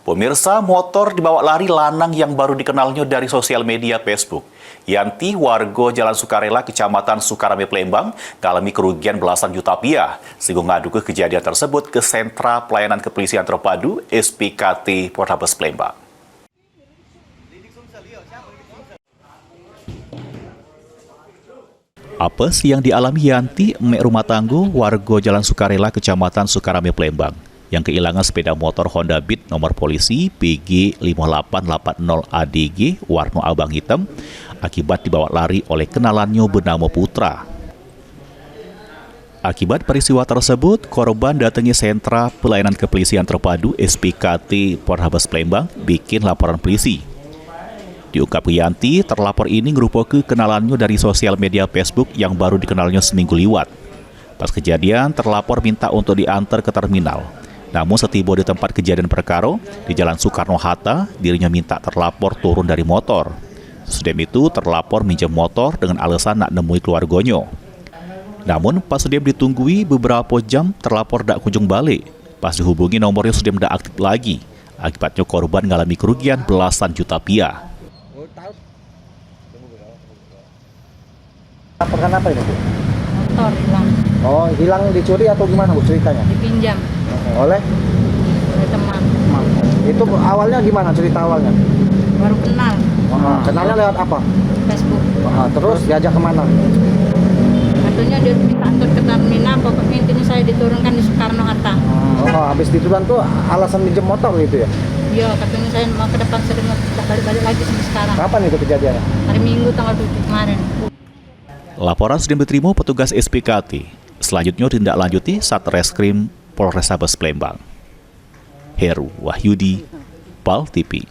Pemirsa, motor dibawa lari lanang yang baru dikenalnya dari sosial media Facebook. Yanti, warga Jalan Sukarela, Kecamatan Sukarame, Palembang, mengalami kerugian belasan juta rupiah. Sehingga ngadu ke kejadian tersebut ke Sentra Pelayanan Kepolisian Terpadu SPKT Polrestabes Palembang. Apes yang dialami Yanti, emek rumah tangga warga Jalan Sukarela, Kecamatan Sukarame, Palembang, yang kehilangan sepeda motor Honda Beat nomor polisi PG 5880ADG warna abang hitam akibat dibawa lari oleh kenalannya bernama Putra. Akibat peristiwa tersebut, korban datangi Sentra Pelayanan Kepolisian Terpadu SPKT Polrestabes Palembang bikin laporan polisi. Diungkap Yanti, terlapor ini merupakan kenalannya dari sosial media Facebook yang baru dikenalnya seminggu liwat. Pas kejadian, terlapor minta untuk diantar ke terminal. Namun setiba di tempat kejadian perkara, di Jalan Soekarno-Hatta, dirinya minta terlapor turun dari motor. Sesudah itu, terlapor minjem motor dengan alasan nak nemui keluarganya. Namun, pas dia ditunggui beberapa jam, terlapor tak kunjung balik. Pas dihubungi, nomornya sudah tidak aktif lagi. Akibatnya korban mengalami kerugian belasan juta rupiah. Laporkan apa ini, Bu? Motor hilang. Oh, hilang dicuri atau gimana, Bu, ceritanya? Dipinjam Oleh teman. itu awalnya gimana cerita awalnya? Baru kenal Kenalnya lewat apa? Facebook. Terus diajak kemana? Katanya dia minta antar ke terminal, pokoknya intinya saya diturunkan di Soekarno-Hatta. Habis diturun tuh alasan minjem motor gitu ya? Iya, katanya saya mau ke depan sering balik-balik lagi sampai sekarang. Kapan itu kejadiannya? Hari Minggu tanggal 7 kemarin. Laporan sudah diterima petugas SPKT. Selanjutnya ditindaklanjuti Satreskrim Polrestabes Palembang. Heru Wahyudi, PAL TV.